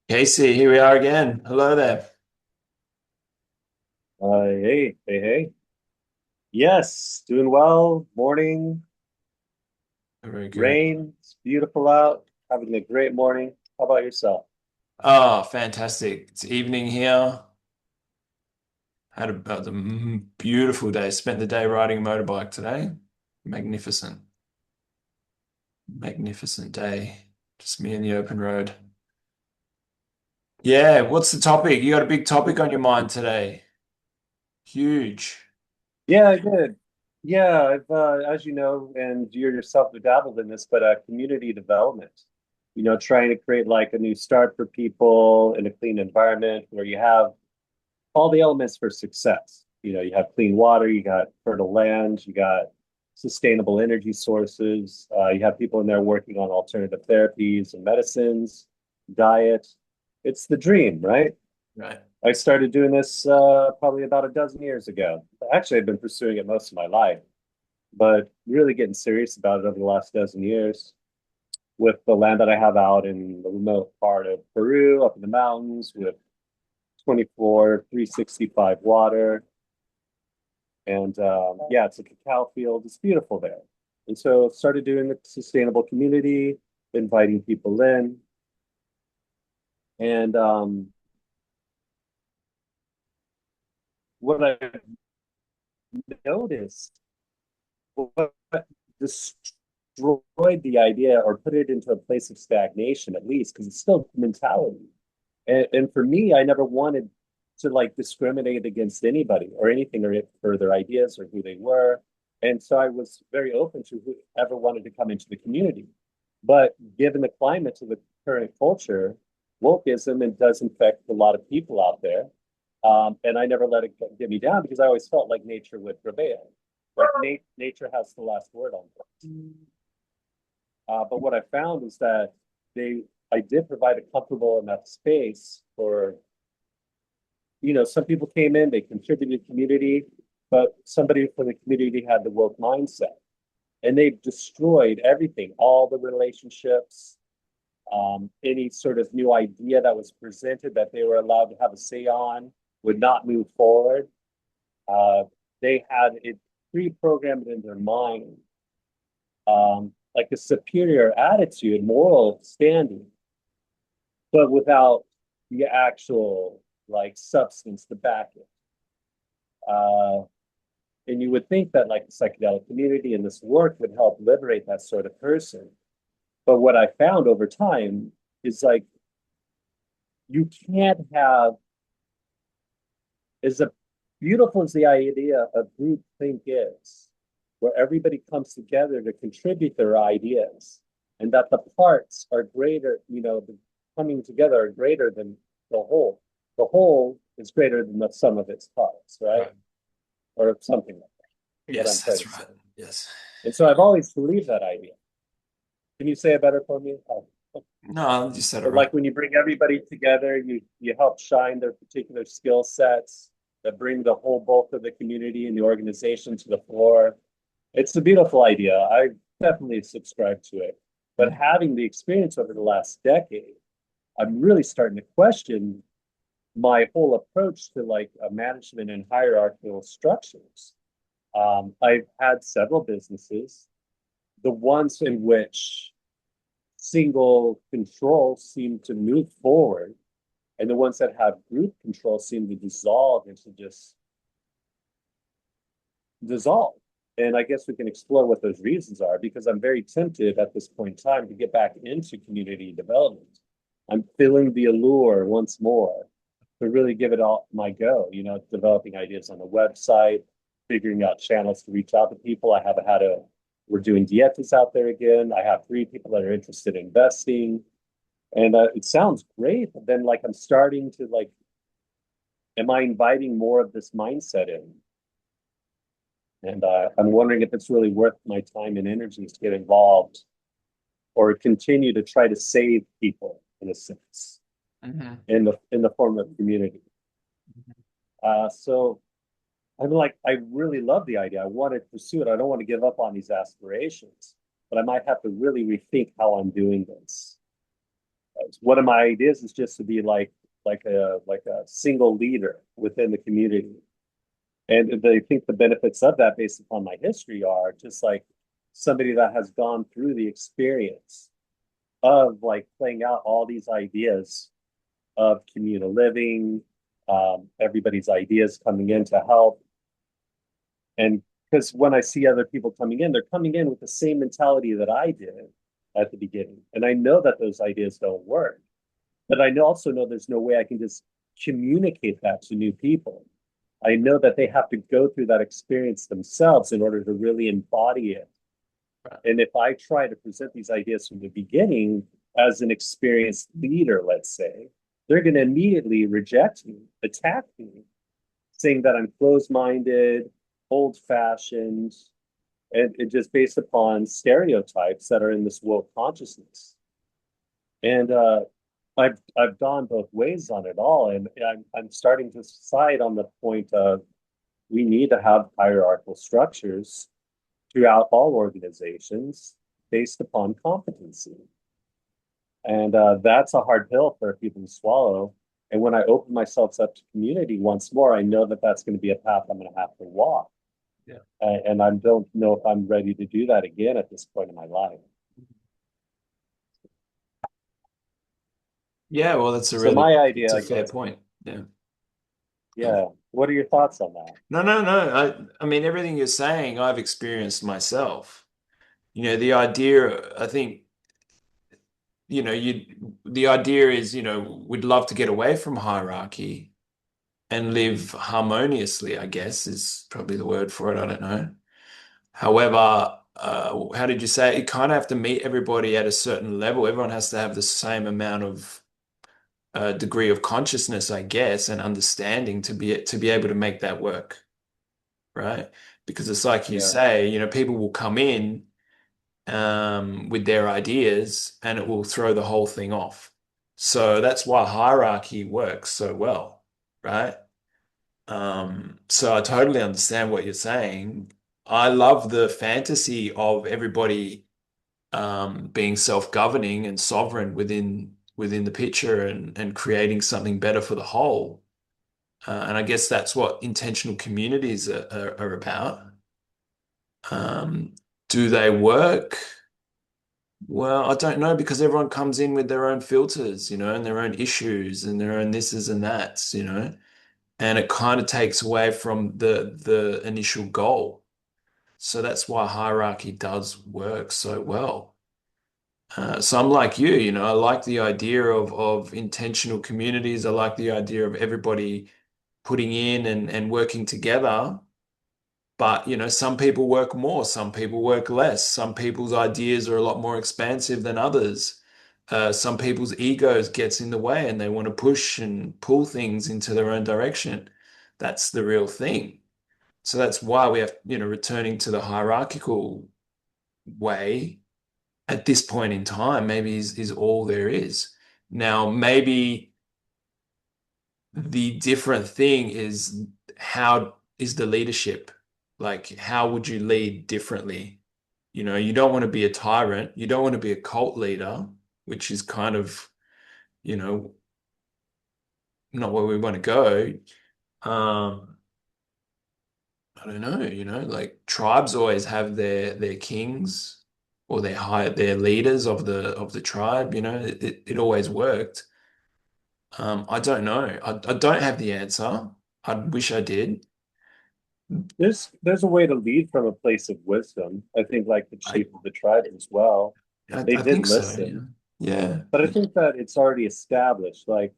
Casey, here we are again. Hello there. Hey. Yes, doing well. Morning, Very good. rain. It's beautiful out. Having a great morning. How about yourself? Oh, fantastic. It's evening here. Had a beautiful day. Spent the day riding a motorbike today. Magnificent. Magnificent day. Just me and the open road. Yeah, what's the topic? You got a big topic on your mind today. Huge. Yeah, I did. Yeah, as you know, and you yourself have dabbled in this, but community development. Trying to create like a new start for people in a clean environment where you have all the elements for success. You have clean water, you got fertile land, you got sustainable energy sources. You have people in there working on alternative therapies and medicines, diet. It's the dream, right? Right. I started doing this probably about a dozen years ago. Actually, I've been pursuing it most of my life, but really getting serious about it over the last dozen years with the land that I have out in the remote part of Peru, up in the mountains, with 24, 365 water. And yeah, it's a cacao field. It's beautiful there. And so started doing the sustainable community, inviting people in. And what I noticed, what destroyed the idea or put it into a place of stagnation, at least, because it's still mentality. And for me, I never wanted to like discriminate against anybody or anything or for their ideas or who they were. And so I was very open to whoever wanted to come into the community. But given the climate of the current culture, wokeism it does infect a lot of people out there. And I never let it get me down because I always felt like nature would prevail. Like nature has the last word on it. But what I found is that they, I did provide a comfortable enough space for, some people came in, they contributed to the community, but somebody from the community had the woke mindset and they destroyed everything, all the relationships, any sort of new idea that was presented that they were allowed to have a say on would not move forward. Uh, they had it pre-programmed in their mind, like a superior attitude, moral standing, but without the actual like substance to back it. Uh, and you would think that like the psychedelic community and this work would help liberate that sort of person. But what I found over time is like you can't have as a beautiful as the idea of group think is, where everybody comes together to contribute their ideas, and that the parts are greater, the coming together are greater than the whole. The whole is greater than the sum of its parts, right? Right. Or something like that, what I'm Yes, trying that's to say. right. Yes. And so I've always believed that idea. Can you say it better for me? No, you said it But right. like when you bring everybody together, you help shine their particular skill sets that bring the whole bulk of the community and the organization to the floor. It's a beautiful idea. I definitely subscribe to it. But Mhm. having the experience over the last decade, I'm really starting to question my whole approach to like management and hierarchical structures. I've had several businesses, the ones in which single control seem to move forward, and the ones that have group control seem to dissolve into just dissolve. And I guess we can explore what those reasons are because I'm very tempted at this point in time to get back into community development. I'm feeling the allure once more to really give it all my go, developing ideas on the website, figuring out channels to reach out to people. We're doing dietas out there again. I have three people that are interested in investing. And it sounds great, but then like I'm starting to like, am I inviting more of this mindset in? And I'm wondering if it's really worth my time and energy to get involved or continue to try to save people in a sense Mhm. in the form of community. So I'm like, I really love the idea. I want to pursue it. I don't want to give up on these aspirations, but I might have to really rethink how I'm doing this. one of my ideas is just to be like a single leader within the community. And they think the benefits of that, based upon my history, are just like somebody that has gone through the experience of like playing out all these ideas of communal living, everybody's ideas coming in to help. And because when I see other people coming in, they're coming in with the same mentality that I did at the beginning. And I know that those ideas don't work, but also know there's no way I can just communicate that to new people. I know that they have to go through that experience themselves in order to really embody it. And if I try to present these ideas from the beginning as an experienced leader, let's say, they're going to immediately reject me, attack me, saying that I'm closed-minded, old-fashioned, and just based upon stereotypes that are in this woke consciousness. And I've gone both ways on it all, and I'm starting to side on the point of we need to have hierarchical structures throughout all organizations based upon competency. And that's a hard pill for people to swallow. And when I open myself up to community once more, I know that that's going to be a path I'm going to have to walk. Yeah. And I don't know if I'm ready to do that again at this point in my life. Yeah, well, that's a So really, my it's idea, a I fair guess, point. Yeah. yeah. What are your thoughts on that? No, no, no. I mean, everything you're saying, I've experienced myself. The idea, I think, the idea is, we'd love to get away from hierarchy and live harmoniously, I guess is probably the word for it. I don't know. However, how did you say it? You kind of have to meet everybody at a certain level. Everyone has to have the same amount of degree of consciousness, I guess, and understanding to be able to make that work, right? Because it's like you Yeah, say, people will come in with their ideas and it will throw the whole thing off. So that's why hierarchy works so well, right? So I totally understand what you're saying. I love the fantasy of everybody being self-governing and sovereign within the picture and creating something better for the whole. And I guess that's what intentional communities are about. Um, do they work? Well, I don't know because everyone comes in with their own filters, and their own issues and their own thises and that's, and it kind of takes away from the initial goal. So that's why hierarchy does work so well. So I'm like you, I like the idea of intentional communities. I like the idea of everybody putting in and working together. But, some people work more, some people work less. Some people's ideas are a lot more expansive than others. Some people's egos gets in the way and they want to push and pull things into their own direction. That's the real thing. So that's why we have, returning to the hierarchical way at this point in time, maybe is all there is. Now, maybe the different thing is how is the leadership? Like, how would you lead differently? You don't want to be a tyrant. You don't want to be a cult leader, which is kind of, you know, not where we want to go. Um, I don't know, like tribes always have their kings or their leaders of the tribe, it always worked. I don't know. I don't have the answer. I wish I did. there's a way to lead from a place of wisdom. I think like the I chief of the tribe as well. They I did think so. Yeah. listen, Yeah. but I Yeah. think that it's already established. Like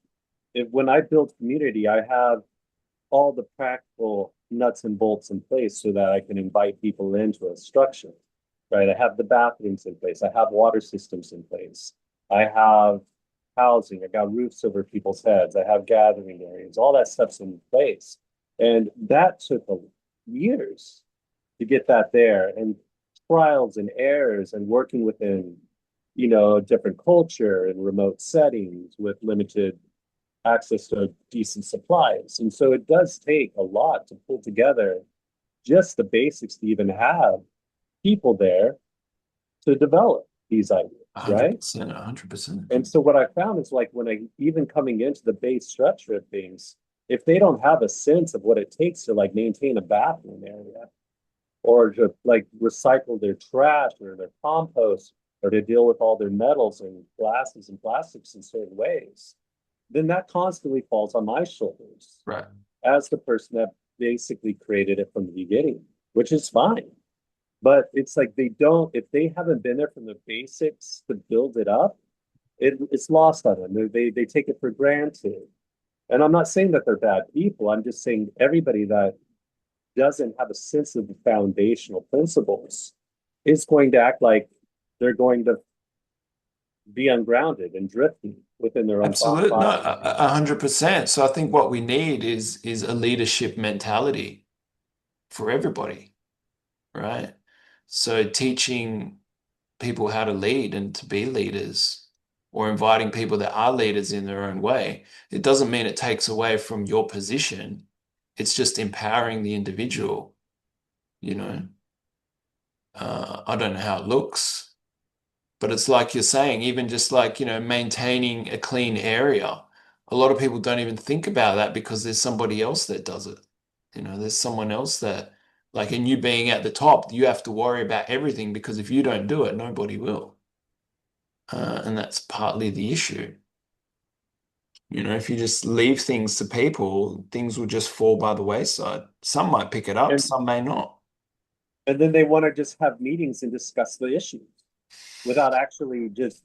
when I build community, I have all the practical nuts and bolts in place so that I can invite people into a structure, right? I have the bathrooms in place. I have water systems in place. I have housing. I got roofs over people's heads. I have gathering areas. All that stuff's in place. And that took years to get that there, and trials and errors and working within, a different culture and remote settings with limited access to decent supplies. And so it does take a lot to pull together just the basics to even have people there to develop these ideas. right? 100%, 100%. And so what I found is like when I even coming into the base structure of things, if they don't have a sense of what it takes to like maintain a bathroom area or to like recycle their trash or their compost or to deal with all their metals and glasses and plastics in certain ways, then that constantly falls on my shoulders Right. as the person that basically created it from the beginning, which is fine. But it's like they don't, if they haven't been there from the basics to build it up, it's lost on them. They take it for granted. And I'm not saying that they're bad people. I'm just saying everybody that doesn't have a sense of the foundational principles is going to act like they're going to be ungrounded and drifting within their own thought Absolutely. No, process. 100%. So I think what we need is a leadership mentality for everybody, right? So teaching people how to lead and to be leaders, or inviting people that are leaders in their own way. It doesn't mean it takes away from your position. It's just empowering the individual, you know. I don't know how it looks, but it's like you're saying, even just like, maintaining a clean area. A lot of people don't even think about that because there's somebody else that does it. There's someone else that, like, and you being at the top, you have to worry about everything because if you don't do it, nobody will. And that's partly the issue. If you just leave things to people, things will just fall by the wayside. Some might pick it up, And some may not. and then they want to just have meetings and discuss the issues without actually just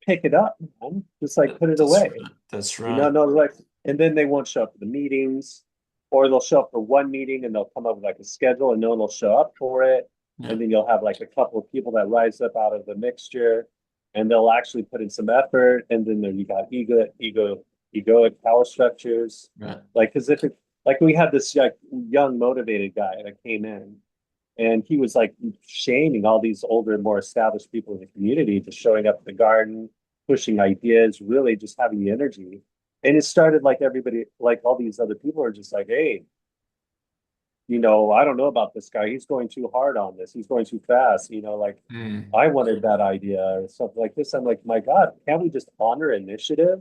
pick it up, man. Just like put it That's away. right. That's You know, right. no, like, and then they won't show up for the meetings, or they'll show up for one meeting and they'll come up with like a schedule and no one will show up for it. Yeah. And then you'll have like a couple of people that rise up out of the mixture and they'll actually put in some effort. And then there you got egoic power structures. Right. Like, cause if it, like we had this like young motivated guy that came in and he was like shaming all these older, more established people in the community, just showing up at the garden, pushing ideas, really just having the energy. And it started like everybody, like all these other people are just like, hey, I don't know about this guy. He's going too hard on this. He's going too fast. Like Mm. I wanted that idea or something like this. I'm like, my God, can't we just honor initiative?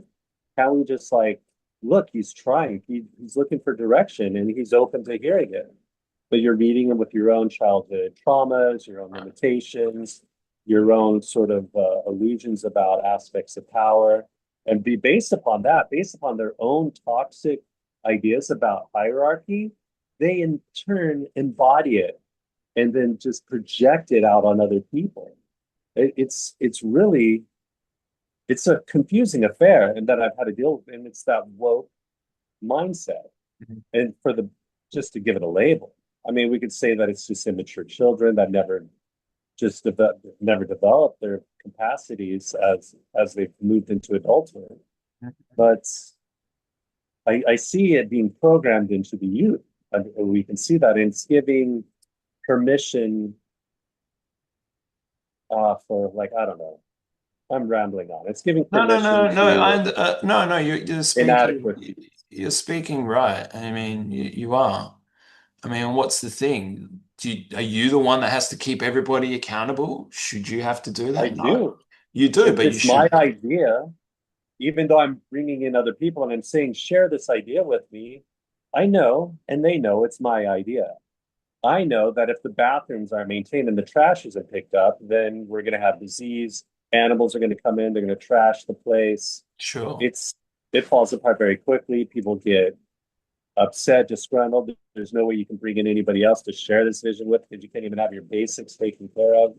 Can't we just like, look, he's trying. He's looking for direction and he's open to hearing it. But you're meeting him with your own childhood traumas, your own Right. limitations, your own sort of illusions about aspects of power, and be based upon that, based upon their own toxic ideas about hierarchy, they in turn embody it and then just project it out on other people. It's really it's a confusing affair, and that I've had to deal with, and it's that woke mindset. Mhm. And for the just to give it a label, I mean, we could say that it's just immature children that never developed their capacities as they've moved into adulthood. But I see it being programmed into the youth. And we can see that it's giving permission for like, I don't know. I'm rambling on. It's giving No, no, permission no, no. to No, no. You're speaking. inadequacy. You're speaking right. I mean, you are. I mean, what's the thing? Are you the one that has to keep everybody accountable? Should you have to do I that? No, do. you do, If but you it's my should. idea, even though I'm bringing in other people and I'm saying, share this idea with me, I know and they know it's my idea. I know that if the bathrooms are maintained and the trash isn't picked up, then we're going to have disease. Animals are going to come in, they're going to trash the place. Sure. It's it falls apart very quickly. People get upset, disgruntled. There's no way you can bring in anybody else to share this vision with because you can't even have your basics taken care of.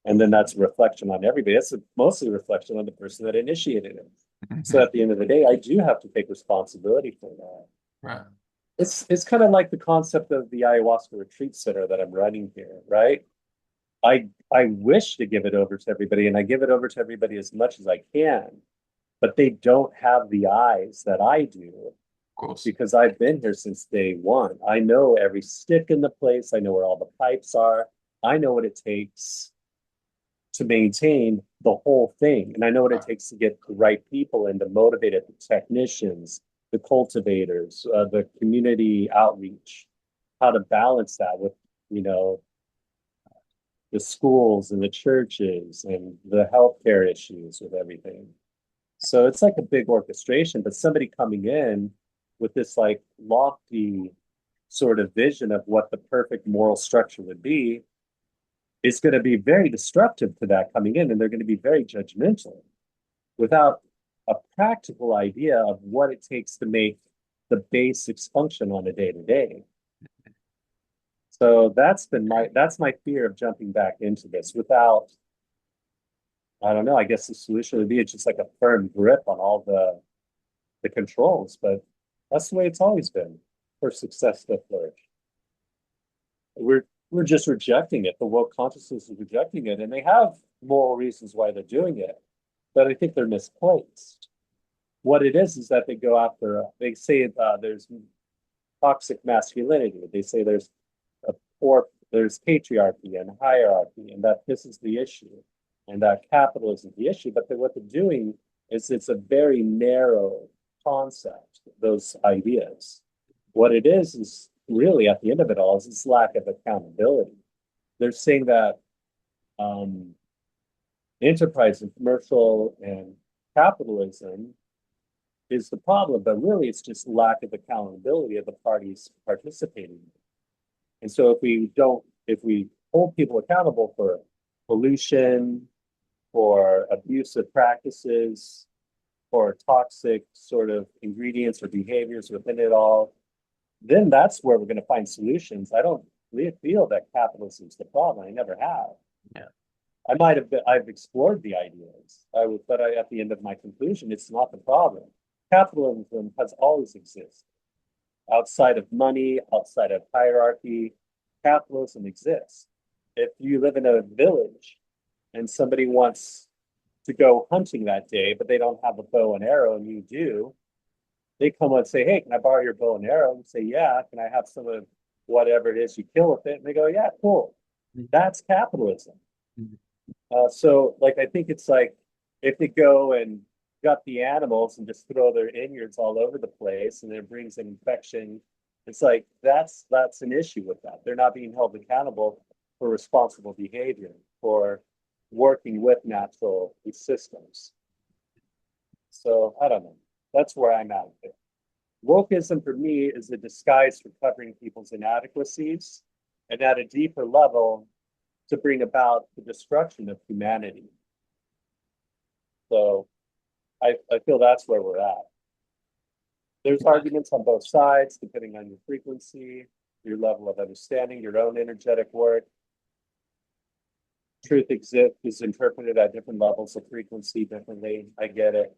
And then that's a reflection on everybody. That's mostly a reflection on the person that initiated it. So Mhm. at the end of the day, I do have to take responsibility for that. Right. It's kind of like the concept of the ayahuasca retreat center that I'm running here, right? I wish to give it over to everybody, and I give it over to everybody as much as I can, but they don't have the eyes that I do Of course. because I've been here since day one. I know every stick in the place. I know where all the pipes are. I know what it takes to maintain the whole thing. And I know what it Right. takes to get the right people and to motivate it, the technicians, the cultivators, the community outreach, how to balance that with, you know, the schools and the churches and the healthcare issues with everything. So it's like a big orchestration, but somebody coming in with this like lofty sort of vision of what the perfect moral structure would be is going to be very destructive to that coming in, and they're going to be very judgmental without a practical idea of what it takes to make the basics function on a day to day. So that's my fear of jumping back into this without, I don't know, I guess the solution would be just like a firm grip on all the controls, but that's the way it's always been for success to flourish. We're just rejecting it. The woke consciousness is rejecting it, and they have moral reasons why they're doing it, but I think they're misplaced. What it is that they go after. They say there's toxic masculinity. They say there's patriarchy and hierarchy, and that this is the issue, and that capitalism is the issue. But what they're doing is it's a very narrow concept. Those ideas. What it is really at the end of it all is this lack of accountability. They're saying that um, enterprise and commercial and capitalism is the problem, but really it's just lack of accountability of the parties participating. And so if we hold people accountable for pollution, for abusive practices, for toxic sort of ingredients or behaviors within it all, then that's where we're going to find solutions. I don't really feel that capitalism is the problem. I never have. Yeah. I've explored the ideas, but at the end of my conclusion, it's not the problem. Capitalism has always existed. Outside of money, outside of hierarchy, capitalism exists. If you live in a village and somebody wants to go hunting that day, but they don't have a bow and arrow and you do, they come and say, "Hey, can I borrow your bow and arrow?" And say, "Yeah." "Can I have some of whatever it is you kill with it?" And they go, "Yeah, cool." That's capitalism. So like I think it's like if they go and gut the animals and just throw their innards all over the place and it brings an infection, it's like that's an issue with that. They're not being held accountable for responsible behavior, for working with natural systems. So I don't know. That's where I'm at with it. Wokeism for me is a disguise for covering people's inadequacies and at a deeper level to bring about the destruction of humanity. So I feel that's where we're at. There's arguments on both sides, depending on your frequency, your level of understanding, your own energetic work. Truth is interpreted at different levels of frequency differently. I get it.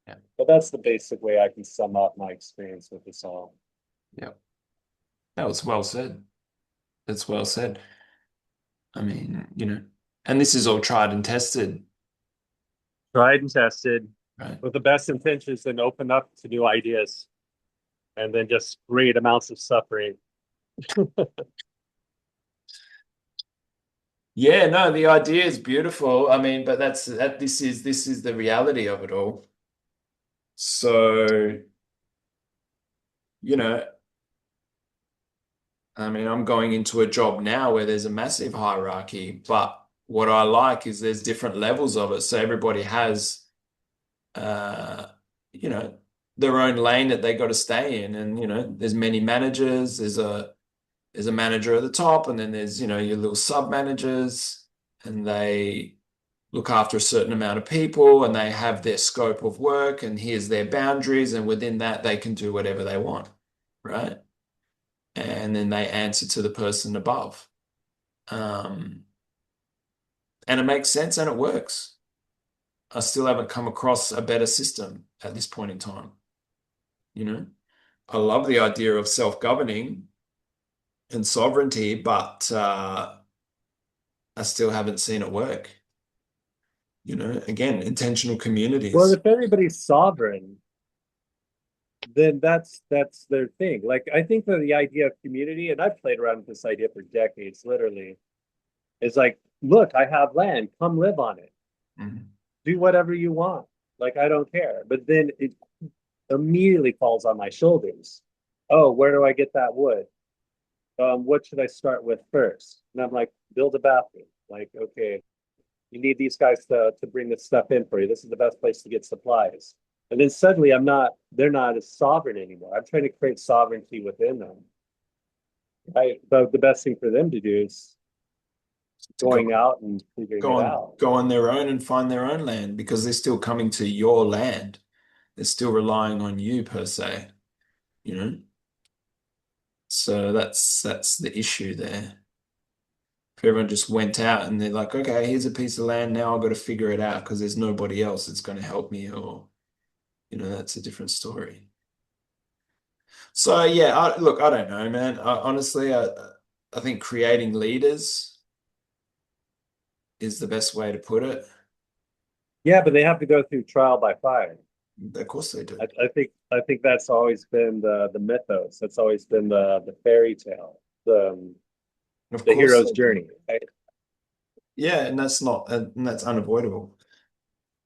Yeah. But that's the basic way I can sum up my experience with this all. Yeah. That was well said. That's well said. I mean, and this is all tried and tested, Tried and tested right? with the best intentions and open up to new ideas and then just great amounts of suffering. Yeah, no, the idea is beautiful. I mean, but this is the reality of it all. So, you know, I mean, I'm going into a job now where there's a massive hierarchy, but what I like is there's different levels of it. So everybody has uh, you know, their own lane that they got to stay in. And, there's many managers, there's a manager at the top, and then there's, your little sub managers, and they look after a certain amount of people and they have their scope of work and here's their boundaries, and within that they can do whatever they want, right? And then they answer to the person above. Um, and it makes sense and it works. I still haven't come across a better system at this point in time. You know, I love the idea of self-governing and sovereignty, but I still haven't seen it work. Again, intentional Well, communities. if everybody's sovereign, then that's their thing. Like I think that the idea of community, and I've played around with this idea for decades, literally, is like, look, I have land, come live on it. Mhm. Do whatever you want. Like I don't care. But then it immediately falls on my shoulders. Oh, where do I get that wood? What should I start with first? And I'm like, build a bathroom. Like, okay, you need these guys to bring this stuff in for you. This is the best place to get supplies. And then suddenly they're not as sovereign anymore. I'm trying to create sovereignty within them. Right. But the best thing for them to do is To going out and figuring it out. go on their own and find their own land because they're still coming to your land. They're still relying on you per se, you know? So that's the issue there. If everyone just went out and they're like, okay, here's a piece of land, now I've got to figure it out because there's nobody else that's going to help me, or that's a different story. So yeah, look, I don't know, man. Honestly, I think creating leaders is the best way to put it. Yeah, but they have to go through trial by fire. Of course they do. I think that's always been the mythos. That's always been the fairy tale, Of the course hero's they do. journey. Right? Yeah, and that's unavoidable.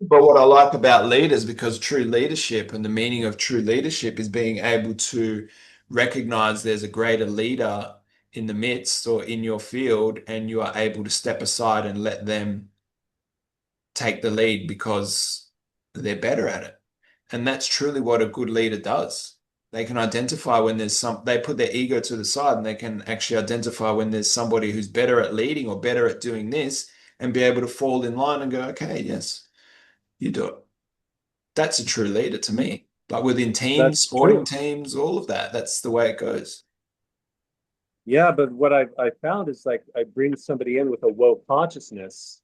But what I like about leaders, because true leadership and the meaning of true leadership is being able to recognize there's a greater leader in the midst or in your field, and you are able to step aside and let them take the lead because they're better at it. And that's truly what a good leader does. They can identify when they put their ego to the side and they can actually identify when there's somebody who's better at leading or better at doing this and be able to fall in line and go, okay, yes, you do it. That's a true leader to me. Like within teams, That's sporting true. teams, all of that. That's the way it goes. Yeah, but what I found is like I bring somebody in with a woke consciousness,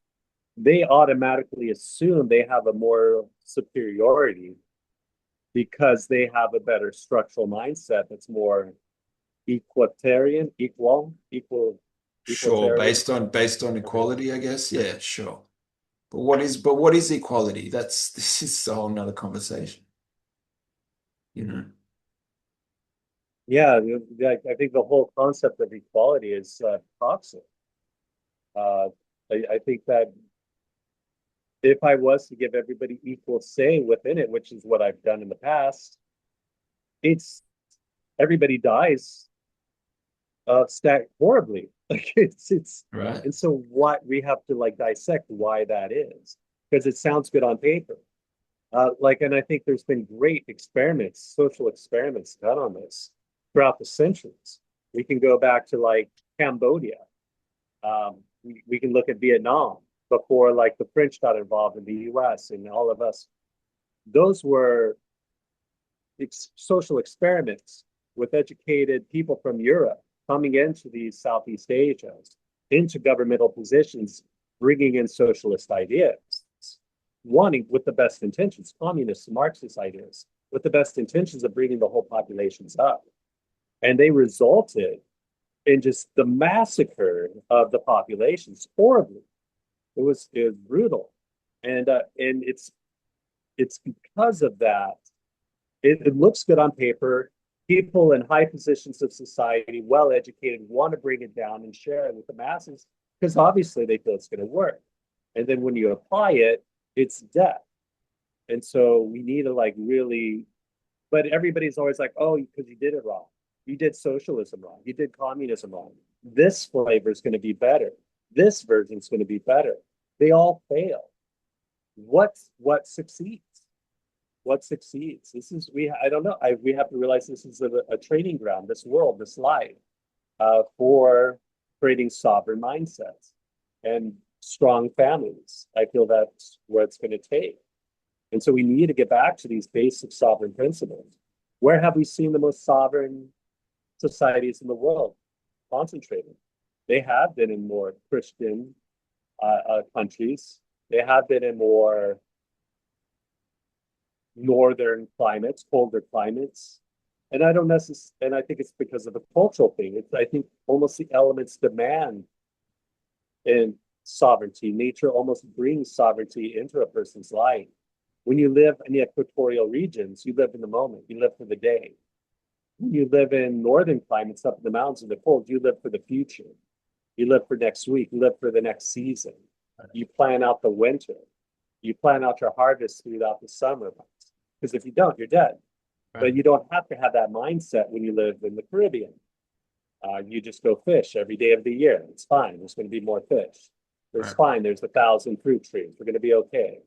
they automatically assume they have a moral superiority because they have a better structural mindset that's more Sure, equalitarian. based on equality, I guess. Yeah, sure. But what is equality? That's this is a whole nother conversation, you know. Yeah, I think the whole concept of equality is toxic. Uh, I think that if I was to give everybody equal say within it, which is what I've done in the past, it's everybody dies stacked horribly. Like Right. and so what we have to like dissect why that is because it sounds good on paper. And I think there's been great experiments, social experiments done on this throughout the centuries. We can go back to like Cambodia. We can look at Vietnam before like the French got involved in the US and all of us. Those were social experiments with educated people from Europe coming into these Southeast Asias, into governmental positions, bringing in socialist ideas, wanting with the best intentions, communist, Marxist ideas, with the best intentions of bringing the whole populations up. And they resulted in just the massacre of the populations horribly. It was brutal. And it's because of that it looks good on paper. People in high positions of society, well educated, want to bring it down and share it with the masses because obviously they feel it's going to work. And then when you apply it, it's death. And so we need to like really, but everybody's always like, oh, because you did it wrong. You did socialism wrong. You did communism wrong. This flavor is going to be better. This version is going to be better. They all fail. What succeeds? What succeeds? This is we. I don't know. We have to realize this is a training ground. This world, this life, for creating sovereign mindsets and strong families. I feel that's where it's going to take. And so we need to get back to these basic sovereign principles. Where have we seen the most sovereign societies in the world concentrated? They have been in more Christian countries. They have been in more northern climates, colder climates. And I don't necessarily, and I think it's because of a cultural thing. I think almost the elements demand in sovereignty. Nature almost brings sovereignty into a person's life. When you live in the equatorial regions, you live in the moment, you live for the day. When you live in northern climates up in the mountains in the cold, you live for the future. You live for next week, you live for the next season. You plan out the winter. You plan out your harvest throughout the summer months. Because if you don't, you're dead. Right. But you don't have to have that mindset when you live in the Caribbean. You just go fish every day of the year. It's fine. There's going to be more fish. There's Right. fine. There's 1,000 fruit trees. We're going to be okay.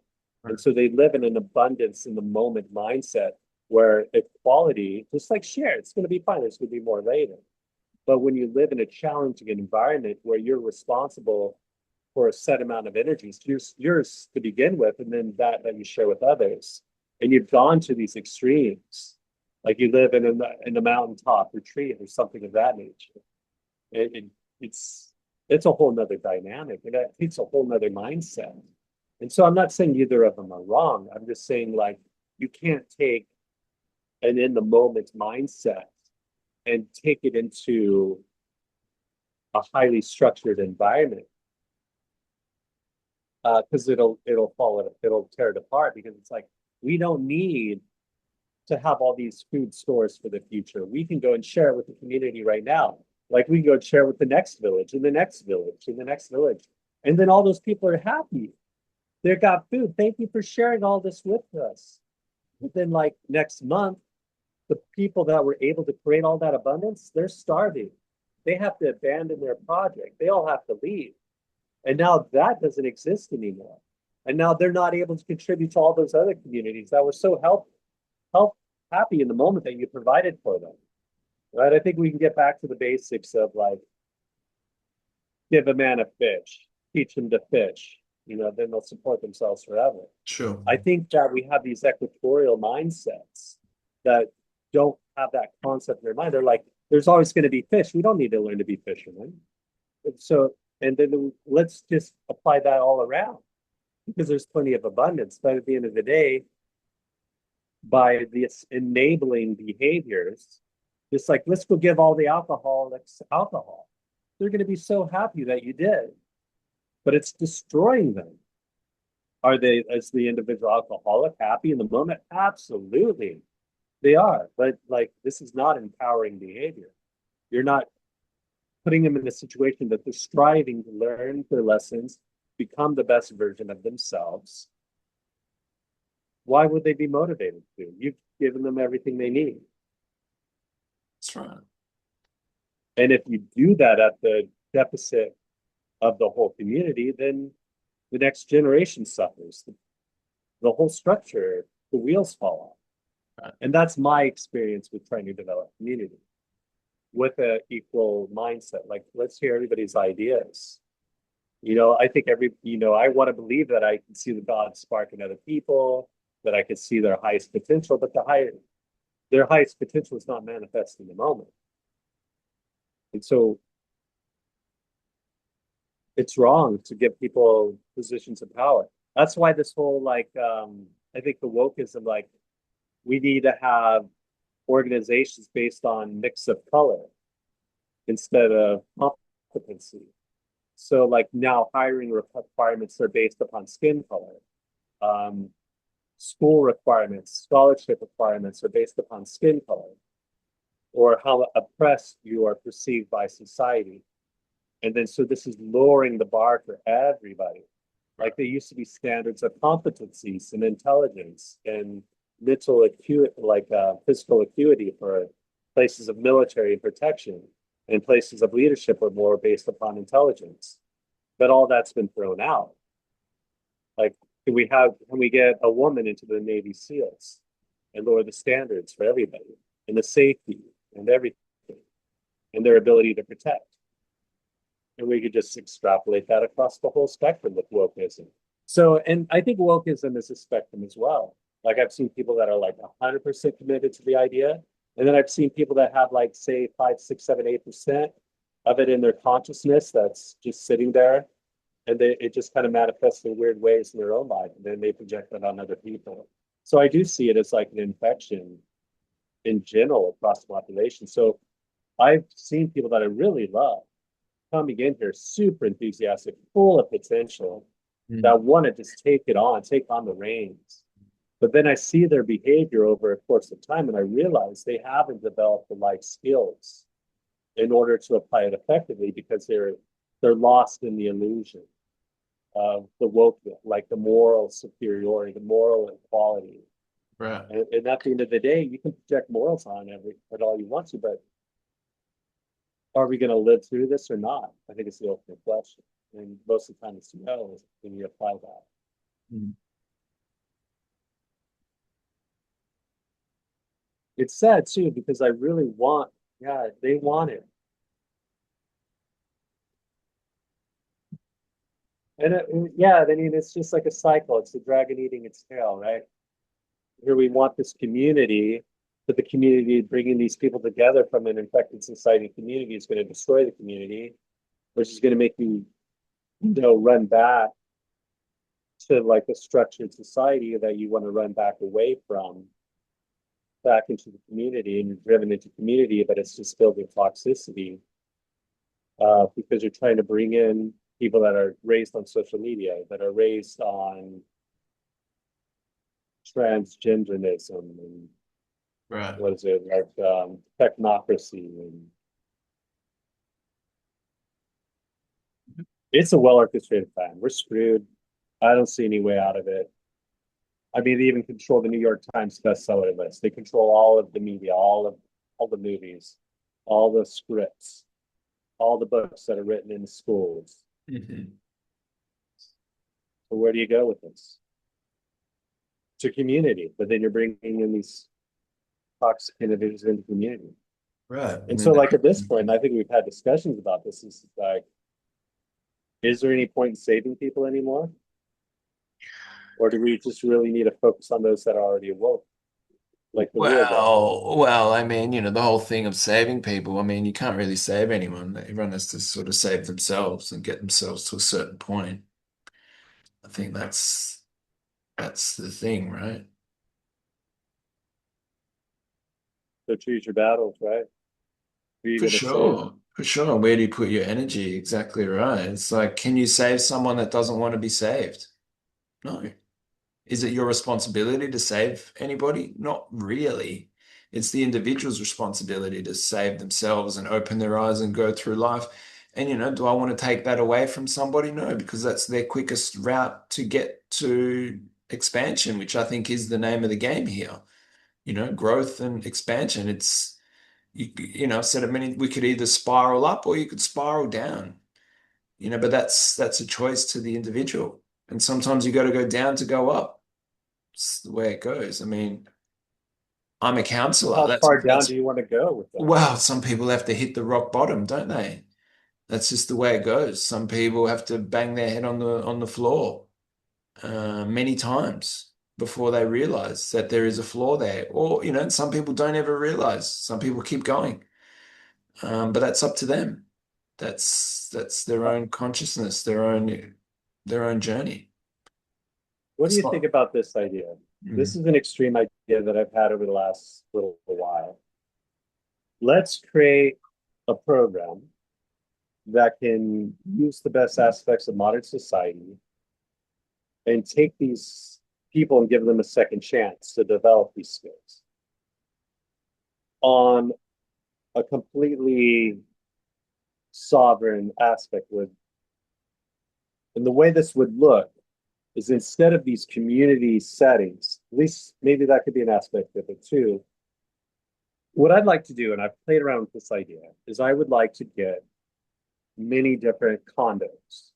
And Right. so they live in an abundance in the moment mindset where equality, just like share, it's going to be fine. There's going to be more later. But when you live in a challenging environment where you're responsible for a set amount of energy, it's yours to begin with, and then that you share with others, and you've gone to these extremes, like you live in a mountaintop retreat or something of that nature. It, it, it's it's a whole nother dynamic, and it takes a whole nother mindset. And so I'm not saying either of them are wrong. I'm just saying like you can't take an in the moment mindset and take it into a highly structured environment because it'll tear it apart because it's like we don't need to have all these food stores for the future. We can go and share it with the community right now. Like we can go and share it with the next village and the next village and the next village. And then all those people are happy. They've got food. Thank you for sharing all this with us. But then like next month, the people that were able to create all that abundance, they're starving. They have to abandon their project. They all have to leave. And now that doesn't exist anymore. And now they're not able to contribute to all those other communities that were so help happy in the moment that you provided for them. Right? I think we can get back to the basics of like give a man a fish, teach him to fish, then they'll support themselves forever. Sure. I think that we have these equatorial mindsets that don't have that concept in their mind. They're like, there's always going to be fish. We don't need to learn to be fishermen. So, and then let's just apply that all around because there's plenty of abundance. But at the end of the day, by this enabling behaviors, just like let's go give all the alcoholics alcohol. They're going to be so happy that you did, but it's destroying them. Are they, as the individual alcoholic, happy in the moment? Absolutely, they are. But like, this is not empowering behavior. You're not putting them in a situation that they're striving to learn their lessons, become the best version of themselves. Why would they be motivated to? You've given them everything they need. That's right. And if you do that at the deficit of the whole community, then the next generation suffers. The whole structure, the wheels fall off. Right. And that's my experience with trying to develop community with an equal mindset. Like, let's hear everybody's ideas. I think I want to believe that I can see the God spark in other people, that I can see their highest potential, but their highest potential is not manifest in the moment. And so it's wrong to give people positions of power. That's why this whole I think the wokeism, like we need to have organizations based on mix of color instead of competency. So like now hiring requirements are based upon skin color. Um, School requirements, scholarship requirements are based upon skin color or how oppressed you are perceived by society. And then so this is lowering the bar for everybody. Like there used to be standards of competencies and intelligence and mental acuity, like physical acuity for places of military protection, and places of leadership were more based upon intelligence. But all that's been thrown out. Like, can we get a woman into the Navy SEALs and lower the standards for everybody and the safety and everything and their ability to protect? And we could just extrapolate that across the whole spectrum with wokeism. So, and I think wokeism is a spectrum as well. Like I've seen people that are like 100% committed to the idea. And then I've seen people that have like, say, 5, 6, 7, 8% of it in their consciousness that's just sitting there. And it just kind of manifests in weird ways in their own life. And then they project that on other people. So I do see it as like an infection in general across the population. So I've seen people that I really love coming in here super enthusiastic, full of potential, Mm. that want to just take on the reins. But then I see their behavior over a course of time and I realize they haven't developed the life skills in order to apply it effectively because they're lost in the illusion of the woke, like the moral superiority, the moral equality. Right. And at the end of the day, you can project morals on at all you want to, but are we going to live through this or not? I think it's the ultimate question. And most of the time it's no when you apply that. Mm. It's sad too because I really want, yeah, they want it. Yeah, I mean, it's just like a cycle. It's the dragon eating its tail, right? Here we want this community, but the community bringing these people together from an infected society community is going to destroy the community, which is going to make you, run back to like a structured society that you want to run back away from, back into the community, and you're driven into community, but it's just filled with toxicity because you're trying to bring in people that are raised on social media, that are raised on transgenderism and Right. what is it like technocracy, and it's a well orchestrated plan. We're screwed. I don't see any way out of it. I mean, they even control the New York Times bestseller list. They control all of the media, all the movies, all the scripts, all the books that are written in schools. Mhm. So where do you go with this? To community, but then you're bringing in these toxic individuals into community. Right. And And so, then like at this point, I think we've had discussions about this. Is like, is there any point in saving people anymore, or do we just really need to focus on those that are already awoke, like the real ones? I mean, the whole thing of saving people, I mean, you can't really save anyone. Everyone has to sort of save themselves and get themselves to a certain point. I think that's the thing, right? So choose your battles, right? Who are you For going to save? sure. For sure. Where do you put your energy? Exactly right. It's like, can you save someone that doesn't want to be saved? No. Is it your responsibility to save anybody? Not really. It's the individual's responsibility to save themselves and open their eyes and go through life. And, do I want to take that away from somebody? No, because that's their quickest route to get to expansion, which I think is the name of the game here. Growth and expansion. I've said it many, we could either spiral up or you could spiral down, but that's a choice to the individual. And sometimes you got to go down to go up. It's the way it goes. I mean, I'm a counselor. How That's far down do that's you want to go with that? Well, some people have to hit the rock bottom, don't they? That's just the way it goes. Some people have to bang their head on the floor many times before they realize that there is a flaw there. Or, some people don't ever realize. Some people keep going. But that's up to them. That's their Uh, own consciousness, their own journey. What do It's you think not. about this idea? This Mm. is an extreme idea that I've had over the last little while. Let's create a program that can use the best aspects of modern society and take these people and give them a second chance to develop these skills on a completely sovereign aspect would, and the way this would look is instead of these community settings, at least maybe that could be an aspect of it too. What I'd like to do, and I've played around with this idea, is I would like to get many different condos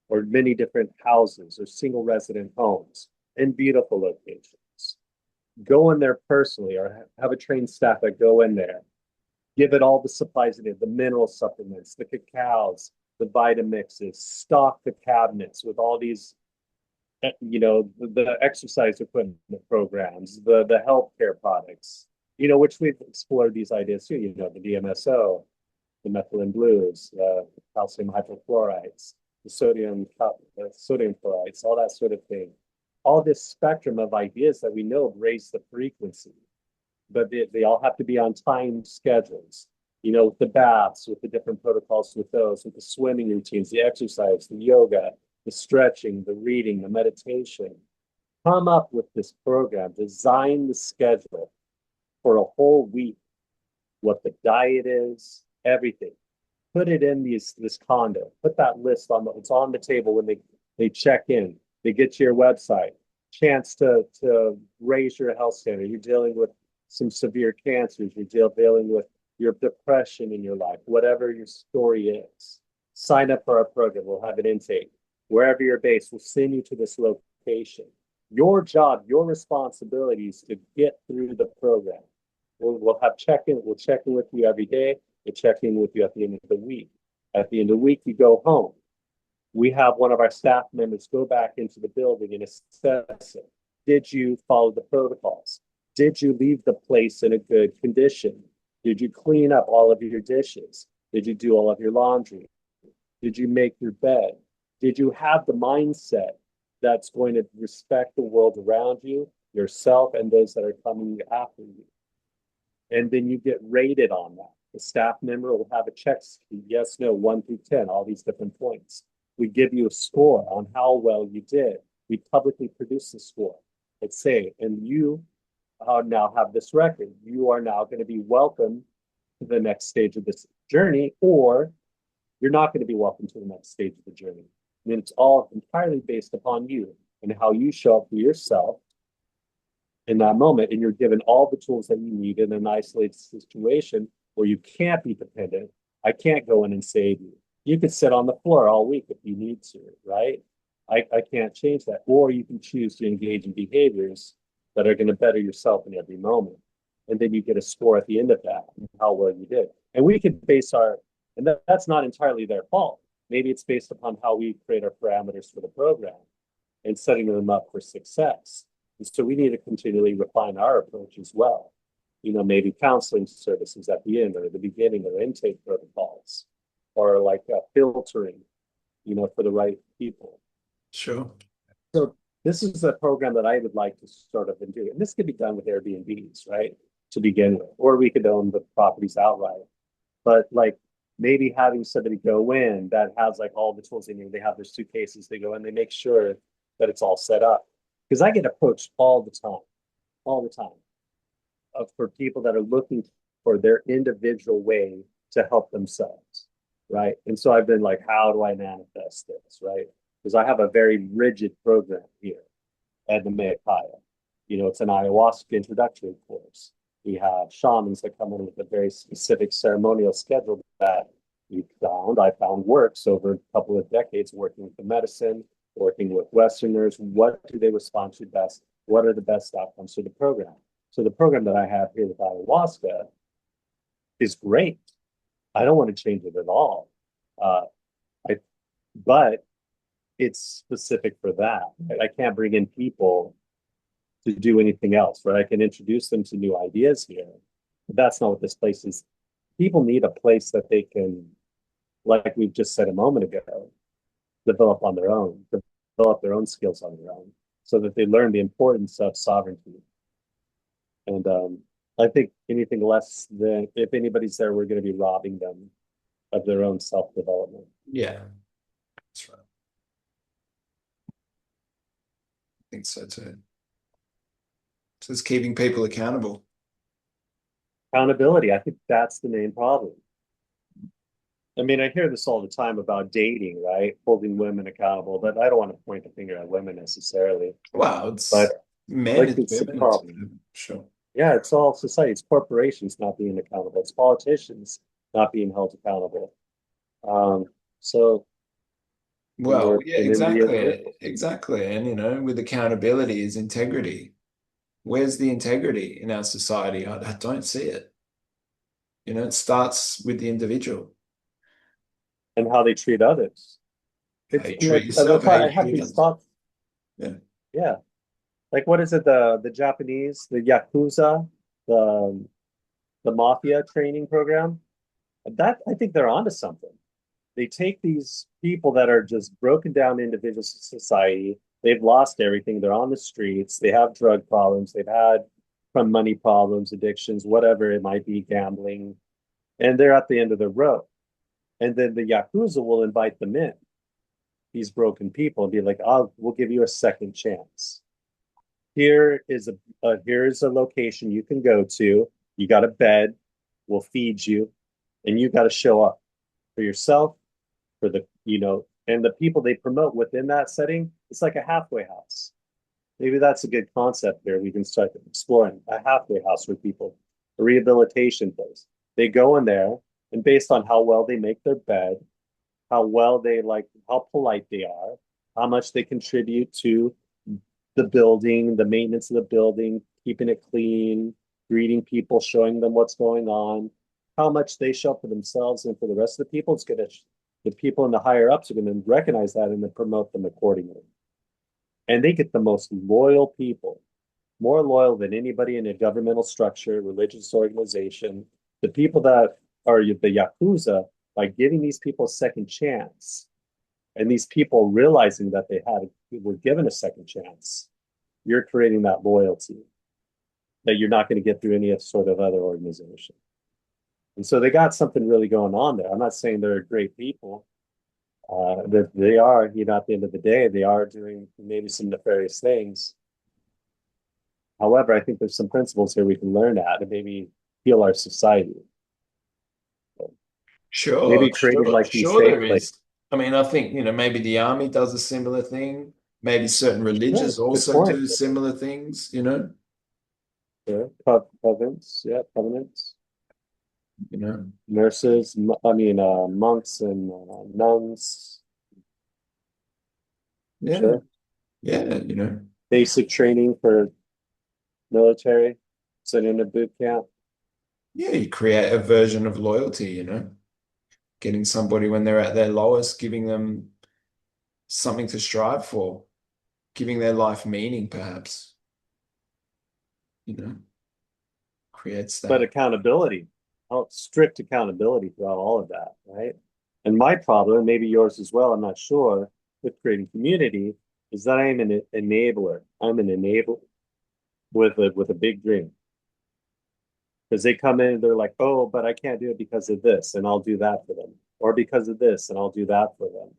or many different houses or single resident homes in beautiful locations. Go in there personally or have a trained staff that go in there, give it all the supplies it is, the mineral supplements, the cacaos, the Vitamixes, stock the cabinets with all these, the exercise equipment programs, the healthcare products, which we've explored these ideas too, the DMSO, the methylene blues, the calcium hydrochlorides, the sodium chlorides, all that sort of thing. All this spectrum of ideas that we know raise the frequency, but they all have to be on time schedules. With the baths, with the different protocols with those, with the swimming routines, the exercise, the yoga, the stretching, the reading, the meditation. Come up with this program, design the schedule for a whole week, what the diet is, everything. Put it in this condo. Put that list it's on the table when they check in. They get to your website. Chance to raise your health standard. You're dealing with some severe cancers. You're dealing with your depression in your life, whatever your story is. sign up for our program. We'll have an intake. Wherever you're based, we'll send you to this location. Your job, your responsibility is to get through the program. We'll have check-in. We'll check in with you every day. We'll check in with you at the end of the week. At the end of the week, you go home. We have one of our staff members go back into the building and assess it. Did you follow the protocols? Did you leave the place in a good condition? Did you clean up all of your dishes? Did you do all of your laundry? Did you make your bed? Did you have the mindset that's going to respect the world around you, yourself, and those that are coming after you? And then you get rated on that. The staff member will have a check sheet, yes, no, 1 through 10, all these different points. We give you a score on how well you did. We publicly produce the score. Let's say, and you now have this record. You are now going to be welcome to the next stage of this journey, or you're not going to be welcome to the next stage of the journey. I mean, it's all entirely based upon you and how you show up for yourself in that moment. And you're given all the tools that you need in an isolated situation where you can't be dependent. I can't go in and save you. You could sit on the floor all week if you need to, right? I can't change that. Or you can choose to engage in behaviors that are going to better yourself in every moment. And then you get a score at the end of that, how well you did. And we could base and that's not entirely their fault. Maybe it's based upon how we create our parameters for the program and setting them up for success. And so we need to continually refine our approach as well. Maybe counseling services at the end or the beginning or intake protocols or like filtering, for the right people. Sure. So this is a program that I would like to sort of do. And this could be done with Airbnbs, right? To begin with, or we could own the properties outright. But like maybe having somebody go in that has like all the tools they need, they have their suitcases, they go in, they make sure that it's all set up. Because I get approached all the time for people that are looking for their individual way to help themselves, right? And so I've been like, how do I manifest this, right? Because I have a very rigid program here at the Mayakaya. It's an ayahuasca introductory course. We have shamans that come in with a very specific ceremonial schedule that I found works over a couple of decades working with the medicine, working with Westerners. What do they respond to best? What are the best outcomes for the program? So the program that I have here with ayahuasca is great. I don't want to change it at all. Uh, but it's specific for that. Right? I can't bring in people to do anything else, right? I can introduce them to new ideas here, but that's not what this place is. People need a place that they can, like we've just said a moment ago, develop on their own, develop their own skills on their own, so that they learn the importance of sovereignty. And I think anything less than, if anybody's there, we're going to be robbing them of their own self-development. Yeah, that's right. I think so too. So it's keeping people accountable. Accountability, I think that's the main problem. I mean, I hear this all the time about dating, right? Holding women accountable, but I don't want to point the finger at women necessarily. Well, it's But men, like it's it's a women, it's problem. sure. Yeah, it's all society. It's corporations not being accountable. It's politicians not being held accountable. Um, so in Well, North yeah, in India, exactly. Exactly. And with accountability is integrity. Where's the integrity in our society? I don't see it. It starts with the individual. and how they treat others. How It's you treat like yourself, that's how why you I have treat these others. thoughts. Yeah. Yeah, like what is it? The Japanese, the Yakuza, the the mafia training program. That I think they're onto something. They take these people that are just broken down individuals in society. They've lost everything. They're on the streets. They have drug problems. They've had from money problems, addictions, whatever it might be, gambling, and they're at the end of the road. And then the Yakuza will invite them in, these broken people, and be like, "Oh, we'll give you a second chance. Here's a location you can go to. You got a bed. We'll feed you, and you got to show up for yourself, for and the people they promote within that setting. It's like a halfway house. Maybe that's a good concept there. We can start exploring a halfway house for people, a rehabilitation place. They go in there, and based on how well they make their bed, how well they like, how polite they are, how much they contribute to the building, the maintenance of the building, keeping it clean, greeting people, showing them what's going on, how much they show up for themselves and for the rest of the people. It's gonna the people in the higher ups are going to recognize that and then promote them accordingly. And they get the most loyal people, more loyal than anybody in a governmental structure, religious organization. The people that are the Yakuza, by giving these people a second chance, and these people realizing that they were given a second chance, you're creating that loyalty that you're not going to get through any sort of other organization. And so they got something really going on there. I'm not saying they're great people. That they are, at the end of the day, they are doing maybe some nefarious things. However, I think there's some principles here we can learn at and maybe heal our society. Sure, Maybe creating sure, like these sure safe there places. is. I mean, I think, maybe the army does a similar thing. Maybe certain Yeah, religions good also point. do similar things. Yeah, covenants, yeah, covenants. You know. Nurses, I mean, monks and nuns, Yeah, sure. yeah. Basic training for military, sent in a boot camp. Yeah, you create a version of loyalty. Getting somebody when they're at their lowest, giving them something to strive for, giving their life meaning, perhaps, you know, creates But that. accountability, strict accountability throughout all of that, right? And my problem, and maybe yours as well, I'm not sure, with creating community, is that I am an enabler. I'm an enabler with a big dream. Because they come in and they're like, oh, but I can't do it because of this, and I'll do that for them. Or because of this, and I'll do that for them.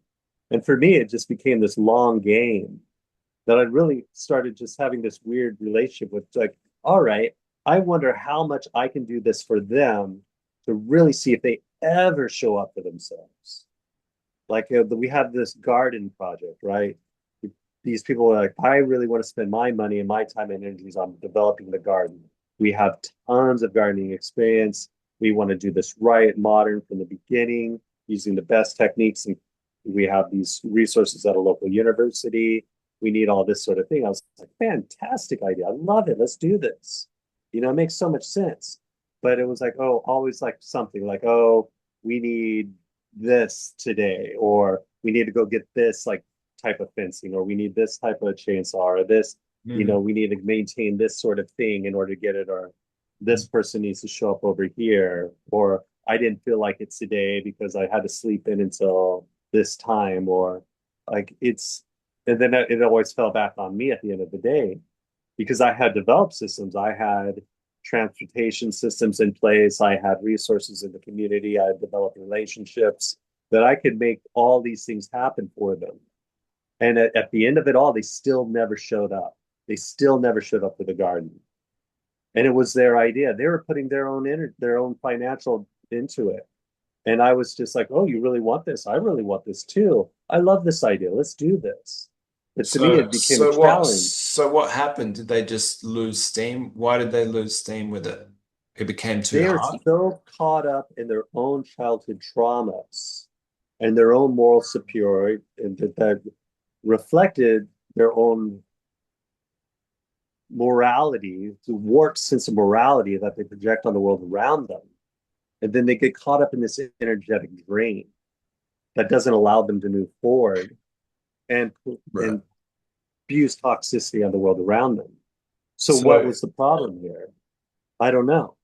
And for me, it just became this long game that I really started just having this weird relationship with like, all right, I wonder how much I can do this for them to really see if they ever show up for themselves. Like we have this garden project, right? These people are like, I really want to spend my money and my time and energies on developing the garden. We have tons of gardening experience. We want to do this right, modern from the beginning, using the best techniques. And we have these resources at a local university. We need all this sort of thing. I was like, fantastic idea. I love it. Let's do this. It makes so much sense. But it was like, oh, always like something like, oh, we need this today, or we need to go get this like type of fencing, or we need this type of chainsaw, or this, Mhm. we need to maintain this sort of thing in order to get it, or this person needs to show up over here, or I didn't feel like it today because I had to sleep in until this time, or like and then it always fell back on me at the end of the day because I had developed systems. I had transportation systems in place. I had resources in the community. I had developed relationships that I could make all these things happen for them. And at the end of it all, they still never showed up. They still never showed up for the garden. And it was their idea. They were putting their own financial into it. And I was just like, oh, you really want this? I really want this too. I love this idea. Let's do this. But to me, So, it became a so what, challenge. so what happened? Did they just lose steam? Why did they lose steam with it? It became too They are hard? so caught up in their own childhood traumas and their own moral superiority, and that reflected their own morality, the warped sense of morality that they project on the world around them. And then they get caught up in this energetic drain that doesn't allow them to move forward and Right. and spews toxicity on the world around them. So what So, was the problem here? I don't know.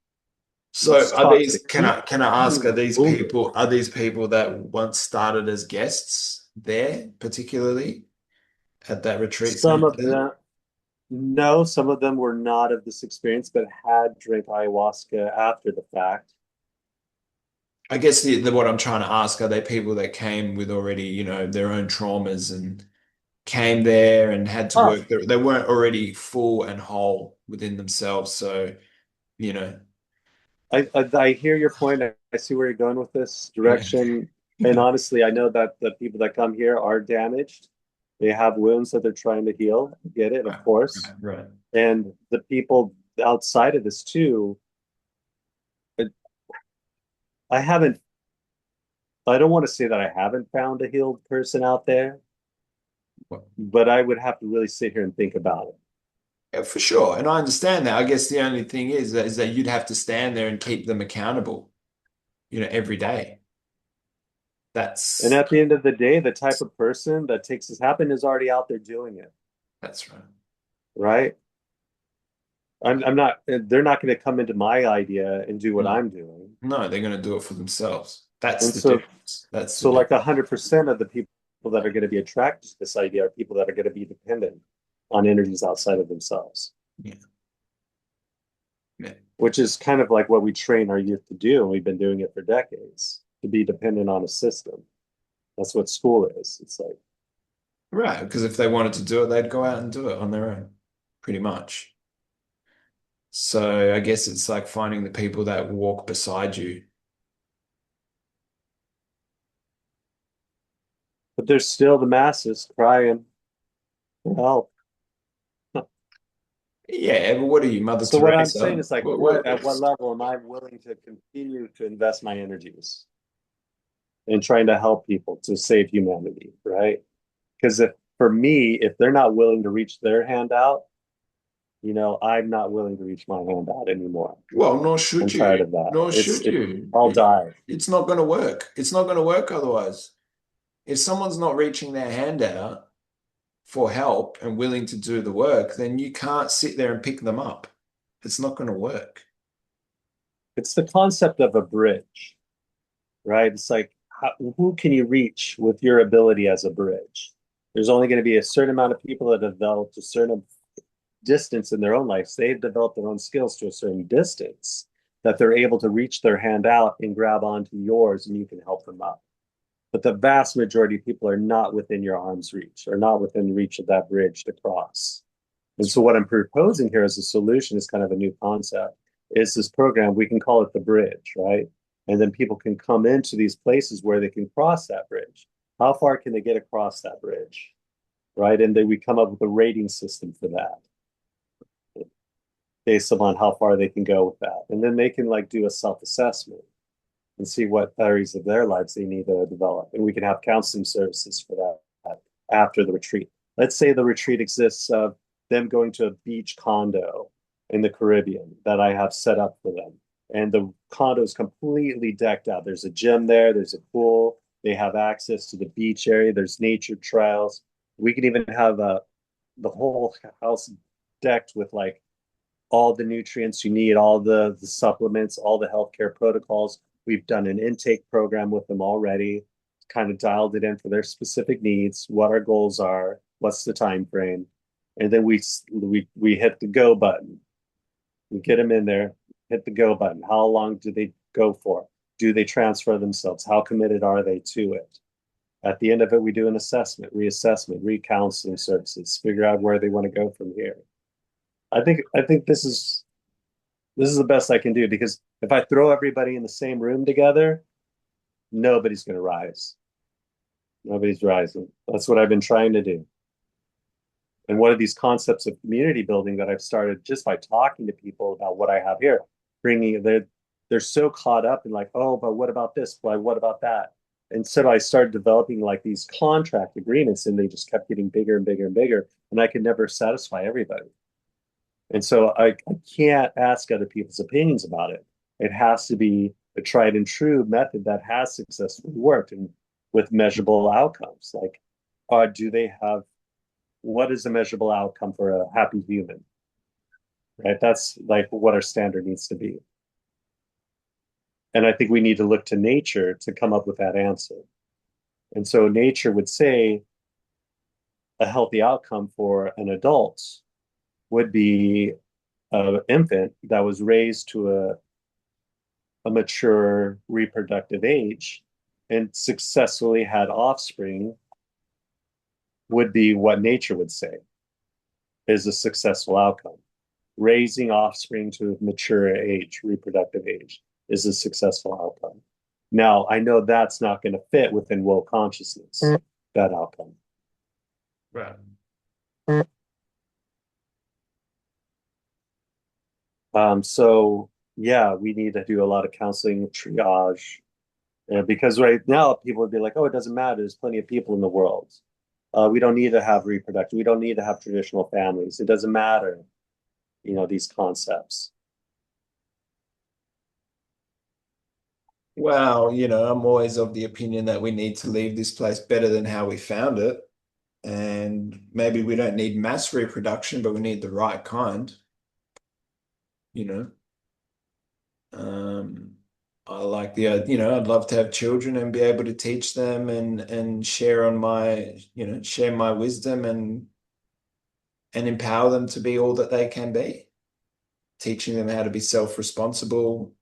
so It's are these, toxic. can I ask, Bullshit. are these people that once started as guests there, particularly at that retreat Some center of there? them, no, some of them were not of this experience, but had drank ayahuasca after the fact. I guess the what I'm trying to ask, are they people that came with already, their own traumas and came there and had to Ah, work there? They weren't already full and whole within themselves. So, you know, I hear your point. I see where you're going with this yeah. direction. And honestly, I know that the people that come here are damaged. They have wounds that they're trying to heal. I get it, of Right, course. right, right. And the people outside of this too, I haven't I don't want to say that I haven't found a healed person out there, Well, but I would have to really sit here and think about it. yeah, for sure. And I understand that. I guess the only thing is that you'd have to stand there and keep them accountable, every day. And That's at the end of the day, the type of person that takes this happen is already out there doing it, that's right. right? I'm not, they're not going to come into my idea and do what No, I'm doing. no, they're going to do it for themselves. That's And the so, difference. That's the so like difference. 100% of the people that are going to be attracted to this idea are people that are going to be dependent on energies outside of themselves, Yeah. Yeah. which is kind of like what we train our youth to do. And we've been doing it for decades, to be dependent on a system. That's what school is. It's like, Right. Because if they wanted to do it, they'd go out and do it on their own, pretty much. So I guess it's like finding the people that walk beside you. but there's still the masses crying for help. Yeah, but what are you, Mother So what I'm saying Teresa? is like, what at what level am I willing to continue to invest my energies in trying to help people to save humanity, right? Because if for me, if they're not willing to reach their hand out, I'm not willing to reach my hand out anymore. Well, nor I'm should tired you. of that. Nor should you. I'll die. It's not going to work. It's not going to work otherwise. If someone's not reaching their hand out for help and willing to do the work, then you can't sit there and pick them up. It's not going to work. It's the concept of a bridge, right? It's like, who can you reach with your ability as a bridge? There's only going to be a certain amount of people that have developed a certain distance in their own lives. They've developed their own skills to a certain distance that they're able to reach their hand out and grab onto yours and you can help them up. But the vast majority of people are not within your arm's reach, or not within reach of that bridge to cross. And so what I'm proposing here as a solution is kind of a new concept. Is this program, we can call it the bridge, right? And then people can come into these places where they can cross that bridge. How far can they get across that bridge? Right. And then we come up with a rating system for that based upon how far they can go with that. And then they can like do a self-assessment and see what areas of their lives they need to develop. And we can have counseling services for that after the retreat. Let's say the retreat exists of them going to a beach condo in the Caribbean that I have set up for them. And the condo is completely decked out. There's a gym there, there's a pool, they have access to the beach area, there's nature trails. We can even have the whole house decked with like all the nutrients you need, all the supplements, all the healthcare protocols. We've done an intake program with them already, kind of dialed it in for their specific needs, what our goals are, what's the time frame, and then we hit the go button. We get them in there, hit the go button. How long do they go for? Do they transfer themselves? How committed are they to it? At the end of it, we do an assessment, reassessment, recounseling services, figure out where they want to go from here. I think this is the best I can do because if I throw everybody in the same room together, nobody's going to rise. Nobody's rising. That's what I've been trying to do. And one of these concepts of community building that I've started just by talking to people about what I have here, bringing they're so caught up in like, oh, but what about this? Why, what about that? And so I started developing like these contract agreements, and they just kept getting bigger and bigger and bigger, and I could never satisfy everybody. And so I can't ask other people's opinions about it. It has to be a tried and true method that has successfully worked and with measurable outcomes. Like, do they have what is a measurable outcome for a happy human? Right? That's like what our standard needs to be. And I think we need to look to nature to come up with that answer. And so nature would say a healthy outcome for an adult would be an infant that was raised to a mature reproductive age and successfully had offspring would be what nature would say is a successful outcome. Raising offspring to a mature age, reproductive age, is a successful outcome. Now, I know that's not going to fit within woke consciousness, that outcome. Right. So yeah, we need to do a lot of counseling, triage, Yeah, because right now people would be like, oh, it doesn't matter. There's plenty of people in the world. We don't need to have reproduction. We don't need to have traditional families. It doesn't matter, these concepts. Well, I'm always of the opinion that we need to leave this place better than how we found it. And maybe we don't need mass reproduction, but we need the right kind, you know. Um, I like I'd love to have children and be able to teach them and share on my, share my wisdom and empower them to be all that they can be, teaching them how to be self-responsible,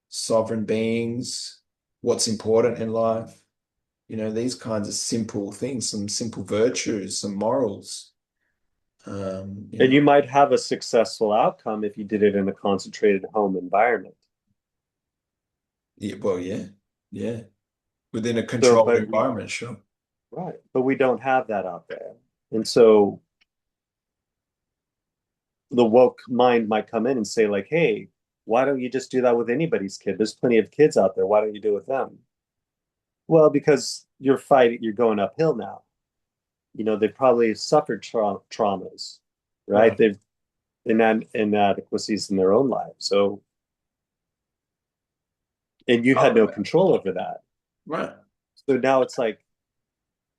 sovereign beings, what's important in life, these kinds of simple things, some simple virtues, some morals. Um, you And know, you might have a successful outcome if you did it in a concentrated home environment. yeah, well, yeah, yeah, within a So, controlled but we, environment, sure. right, but we don't have that out there. And so the woke mind might come in and say, like, hey, why don't you just do that with anybody's kid? There's plenty of kids out there. Why don't you do it with them? Well, because you're going uphill now. They've probably suffered traumas, right? Right, They've inadequacies in their own life. So, and you had no control over that. right, So now it's like,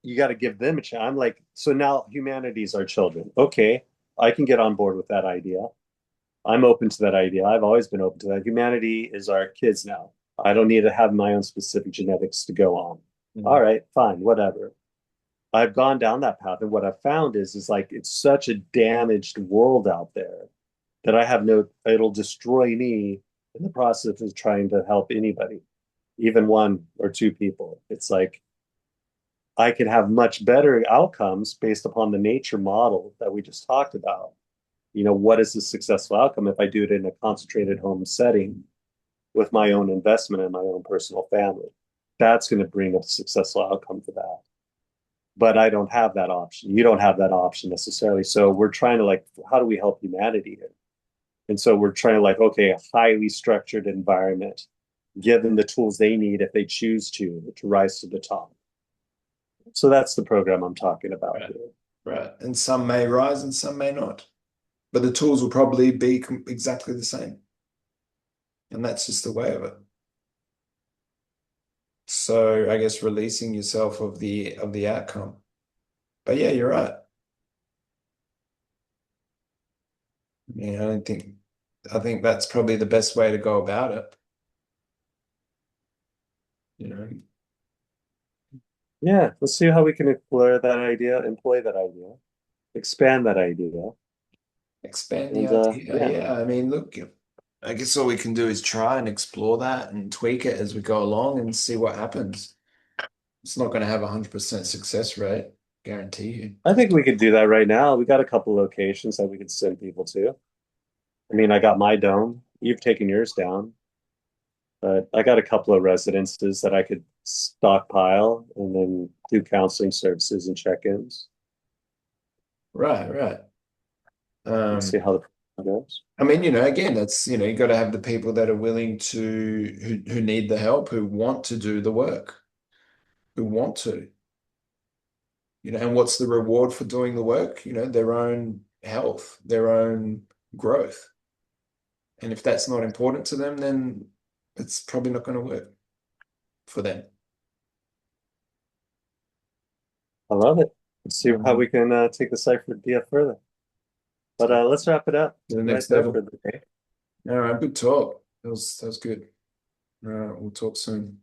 you got to give them a chance. I'm like, so now humanity's our children. Okay, I can get on board with that idea. I'm open to that idea. I've always been open to that. Humanity is our kids now. I don't need to have my own specific genetics to go on. All mm, right, fine, whatever. I've gone down that path, and what I've found is like it's such a damaged world out there that I have no. It'll destroy me in the process of trying to help anybody, even one or two people. It's like I can have much better outcomes based upon the nature model that we just talked about. What is a successful outcome if I do it in a concentrated home setting with my own investment and my own personal family? That's going to bring a successful outcome for that. But I don't have that option. You don't have that option necessarily. So we're trying to like, how do we help humanity here? And so we're trying to like, okay, a highly structured environment, give them the tools they need if they choose to rise to the top. So that's the program I'm talking about right, here. right. And some may rise and some may not, but the tools will probably be exactly the same, and that's just the way of it. So I guess releasing yourself of the outcome. But yeah, you're right. Yeah, I think that's probably the best way to go about it. You know, Yeah, let's see how we can explore that idea, employ that idea, expand that idea. expand the And idea. yeah, Yeah, I mean, look, I guess all we can do is try and explore that and tweak it as we go along and see what happens. It's not going to have 100% success rate, guarantee you. I think we could do that right now. We got a couple locations that we could send people to. I mean, I got my dome. You've taken yours down, but I got a couple of residences that I could stockpile and then do counseling services and check-ins Right, right. and see how Um, the program goes. I mean, again, that's, you got to have the people that are willing to, who need the help, who want to do the work, who want to, and what's the reward for doing the work? Their own health, their own growth. And if that's not important to them, then it's probably not going to work for them. I love it. Let's see how Um, we can take the Cypher idea further. But so let's wrap it up to the right next there for level. the day. All right, good talk. That was good. All right, we'll talk soon.